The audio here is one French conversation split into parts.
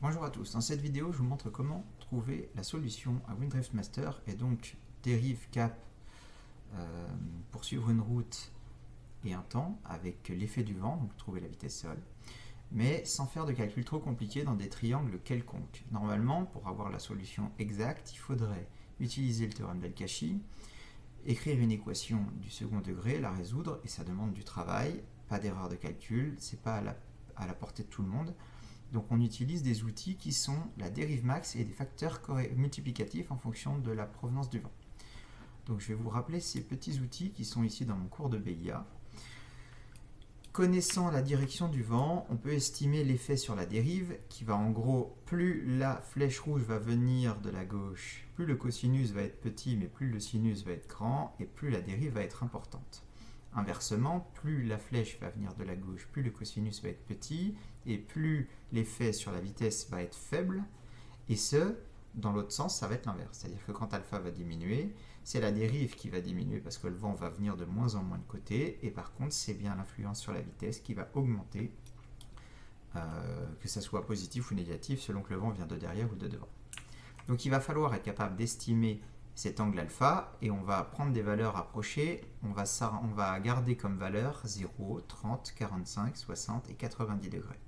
Bonjour à tous, dans cette vidéo je vous montre comment trouver la solution à Windrift Master et donc dérive cap pour suivre une route et un temps avec l'effet du vent, donc trouver la vitesse sol, mais sans faire de calcul trop compliqué dans des triangles quelconques. Normalement, pour avoir la solution exacte, il faudrait utiliser le théorème d'Al-Kashi, écrire une équation du second degré, la résoudre, et ça demande du travail, pas d'erreur de calcul, c'est pas à la portée de tout le monde. Donc on utilise des outils qui sont la dérive max et des facteurs multiplicatifs en fonction de la provenance du vent. Donc je vais vous rappeler ces petits outils qui sont ici dans mon cours de BIA. Connaissant la direction du vent, on peut estimer l'effet sur la dérive qui va en gros, plus la flèche rouge va venir de la gauche, plus le cosinus va être petit mais plus le sinus va être grand et plus la dérive va être importante. Inversement, plus la flèche va venir de la gauche, plus le cosinus va être petit et plus l'effet sur la vitesse va être faible. Et ce, dans l'autre sens, ça va être l'inverse. C'est-à-dire que quand alpha va diminuer, c'est la dérive qui va diminuer parce que le vent va venir de moins en moins de côté. Et par contre, c'est bien l'influence sur la vitesse qui va augmenter, que ça soit positif ou négatif selon que le vent vient de derrière ou de devant. Donc il va falloir être capable d'estimer cet angle alpha et on va prendre des valeurs approchées, on va garder comme valeur 0, 30, 45, 60 et 90 degrés.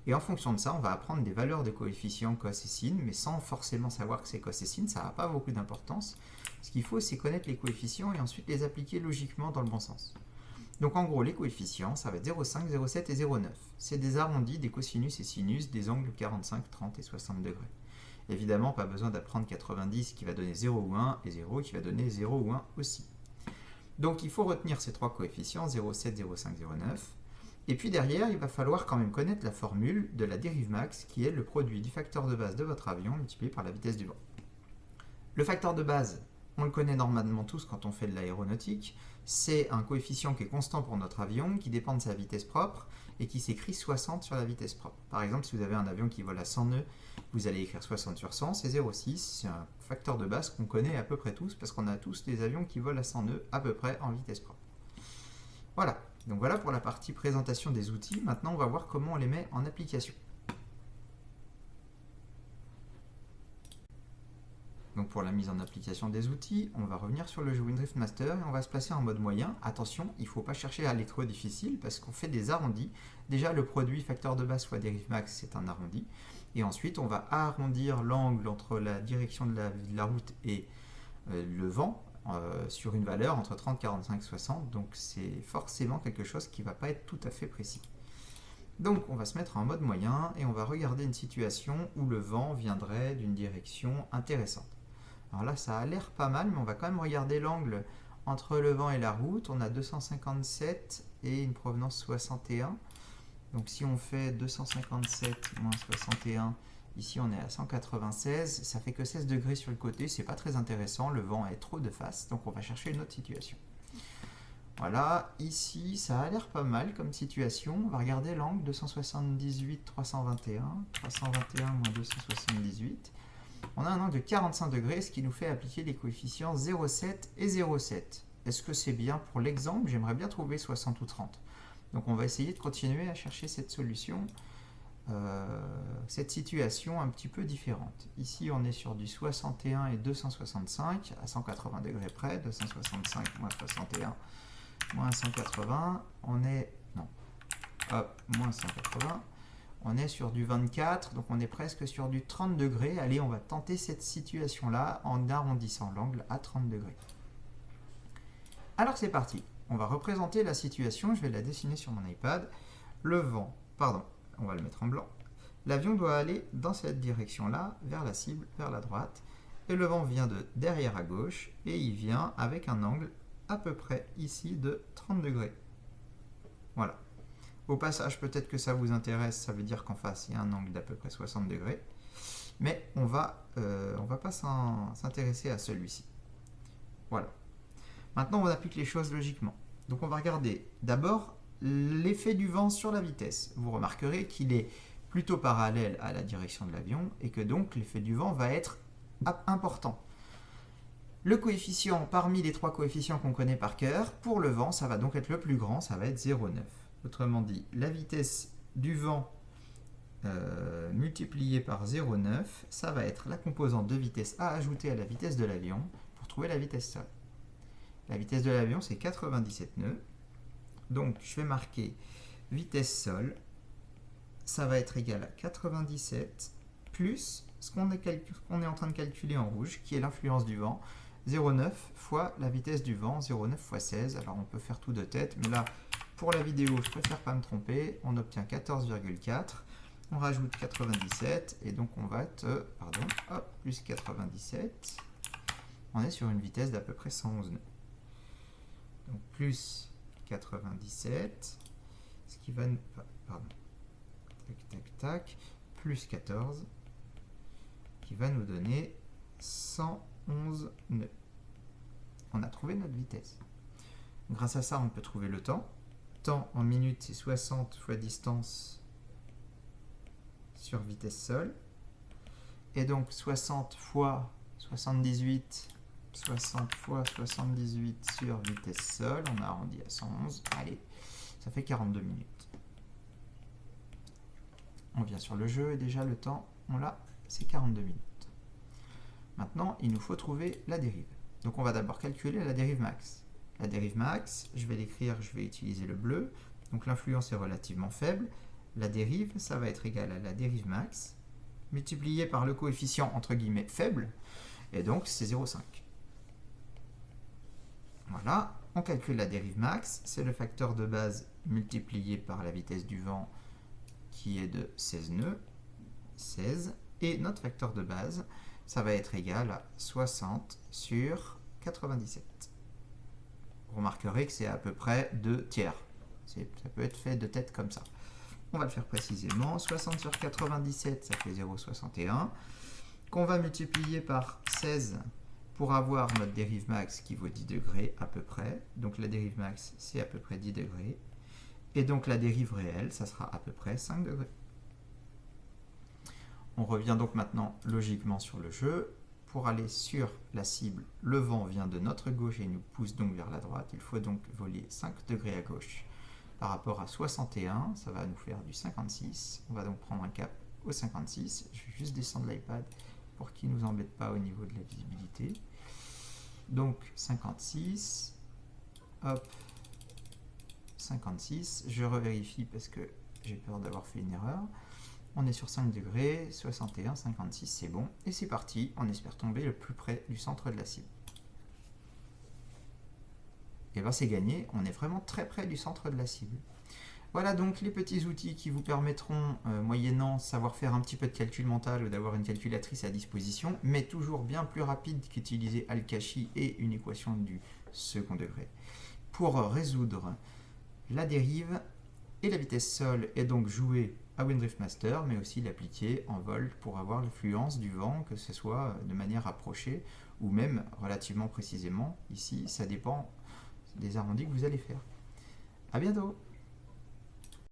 Et en fonction de ça, on va apprendre des valeurs de coefficients cos et sin, mais sans forcément savoir que c'est cos et sin, ça n'a pas beaucoup d'importance. Ce qu'il faut, c'est connaître les coefficients et ensuite les appliquer logiquement dans le bon sens. Donc en gros, les coefficients, ça va être 0,5, 0,7 et 0,9. C'est des arrondis des cosinus et sinus des angles 45, 30 et 60 degrés. Évidemment, pas besoin d'apprendre 90 qui va donner 0 ou 1 et 0 qui va donner 0 ou 1 aussi. Donc il faut retenir ces trois coefficients, 0,7, 0,5, 0,9. Et puis derrière, il va falloir quand même connaître la formule de la dérive max qui est le produit du facteur de base de votre avion multiplié par la vitesse du vent. Le facteur de base, on le connaît normalement tous quand on fait de l'aéronautique, c'est un coefficient qui est constant pour notre avion, qui dépend de sa vitesse propre et qui s'écrit 60 sur la vitesse propre. Par exemple, si vous avez un avion qui vole à 100 nœuds, vous allez écrire 60 sur 100, c'est 0,6. C'est un facteur de base qu'on connaît à peu près tous parce qu'on a tous des avions qui volent à 100 nœuds à peu près en vitesse propre. Voilà, donc voilà pour la partie présentation des outils. Maintenant, on va voir comment on les met en application. Donc pour la mise en application des outils, on va revenir sur le jeu Windrift Master et on va se placer en mode moyen. Attention, il ne faut pas chercher à aller trop difficile parce qu'on fait des arrondis. Déjà, le produit facteur de base fois dérive max, c'est un arrondi. Et ensuite, on va arrondir l'angle entre la direction de la route et le vent sur une valeur entre 30, 45, 60. Donc c'est forcément quelque chose qui ne va pas être tout à fait précis. Donc on va se mettre en mode moyen et on va regarder une situation où le vent viendrait d'une direction intéressante. Alors là, ça a l'air pas mal, mais on va quand même regarder l'angle entre le vent et la route. On a 257 et une provenance 61. Donc si on fait 257 moins 61, ici on est à 196, ça fait que 16 degrés sur le côté, c'est pas très intéressant, le vent est trop de face, donc on va chercher une autre situation. Voilà, ici ça a l'air pas mal comme situation, on va regarder l'angle 278, 321, 321 moins 278. On a un angle de 45 degrés, ce qui nous fait appliquer les coefficients 0,7 et 0,7. Est-ce que c'est bien pour l'exemple? J'aimerais bien trouver 60 ou 30. Donc on va essayer de continuer à chercher cette solution, cette situation un petit peu différente. Ici on est sur du 61 et 265 à 180 degrés près, 265 moins 61 moins 180, on est, non, hop, moins 180. On est sur du 24, donc on est presque sur du 30 degrés. Allez, on va tenter cette situation-là en arrondissant l'angle à 30 degrés. Alors c'est parti. On va représenter la situation, je vais la dessiner sur mon iPad. Le vent, pardon, on va le mettre en blanc. L'avion doit aller dans cette direction-là, vers la cible, vers la droite. Et le vent vient de derrière à gauche et il vient avec un angle à peu près ici de 30 degrés. Voilà. Au passage, peut-être que ça vous intéresse, ça veut dire qu'en face, il y a un angle d'à peu près 60 degrés. Mais on va pas s'intéresser à celui-ci. Voilà. Maintenant, on applique les choses logiquement. Donc, on va regarder d'abord l'effet du vent sur la vitesse. Vous remarquerez qu'il est plutôt parallèle à la direction de l'avion et que donc l'effet du vent va être important. Le coefficient parmi les trois coefficients qu'on connaît par cœur, pour le vent, ça va donc être le plus grand, ça va être 0,9. Autrement dit, la vitesse du vent multiplié par 0,9, ça va être la composante de vitesse à ajouter à la vitesse de l'avion pour trouver la vitesse sol. La vitesse de l'avion, c'est 97 nœuds. Donc, je vais marquer vitesse sol, ça va être égal à 97 plus ce qu'on est en train de calculer en rouge, qui est l'influence du vent, 0,9 fois la vitesse du vent, 0,9 fois 16. Alors, on peut faire tout de tête, mais là, pour la vidéo, je préfère pas me tromper. On obtient 14,4. On rajoute 97, et donc on va être, plus 97. On est sur une vitesse d'à peu près 111 nœuds. Donc, plus 97, ce qui va nous... plus 14, qui va nous donner 111 nœuds. On a trouvé notre vitesse. Grâce à ça, on peut trouver le temps. Temps en minutes, c'est 60 fois distance sur vitesse sol. Et donc 60 fois 78, 60 fois 78 sur vitesse sol, on a arrondi à 111. Allez, ça fait 42 minutes. On vient sur le jeu et déjà le temps, on l'a, c'est 42 minutes. Maintenant, il nous faut trouver la dérive. Donc on va d'abord calculer la dérive max. La dérive max, je vais l'écrire, je vais utiliser le bleu. Donc l'influence est relativement faible. La dérive, ça va être égal à la dérive max, multiplié par le coefficient entre guillemets faible, et donc c'est 0,5. Voilà, on calcule la dérive max, c'est le facteur de base multiplié par la vitesse du vent qui est de 16 nœuds, 16, et notre facteur de base, ça va être égal à 60 sur 97. Vous remarquerez que c'est à peu près 2 tiers. Ça peut être fait de tête comme ça. On va le faire précisément. 60 sur 97, ça fait 0,61. Qu'on va multiplier par 16 pour avoir notre dérive max qui vaut 10 degrés à peu près. Donc la dérive max, c'est à peu près 10 degrés. Et donc la dérive réelle, ça sera à peu près 5 degrés. On revient donc maintenant logiquement sur le jeu. Pour aller sur la cible, le vent vient de notre gauche et nous pousse donc vers la droite. Il faut donc voler 5 degrés à gauche par rapport à 61. Ça va nous faire du 56. On va donc prendre un cap au 56. Je vais juste descendre l'iPad pour qu'il ne nous embête pas au niveau de la visibilité. Donc 56. Hop. 56. Je revérifie parce que j'ai peur d'avoir fait une erreur. On est sur 5 degrés, 61, 56, c'est bon. Et c'est parti, on espère tomber le plus près du centre de la cible. Et bien c'est gagné, on est vraiment très près du centre de la cible. Voilà donc les petits outils qui vous permettront, moyennant savoir faire un petit peu de calcul mental ou d'avoir une calculatrice à disposition, mais toujours bien plus rapide qu'utiliser Al-Kashi et une équation du second degré. Pour résoudre la dérive et la vitesse sol et donc jouer à Windrift Master, mais aussi l'appliquer en vol pour avoir l'influence du vent, que ce soit de manière approchée ou même relativement précisément. Ici, ça dépend des arrondis que vous allez faire. À bientôt!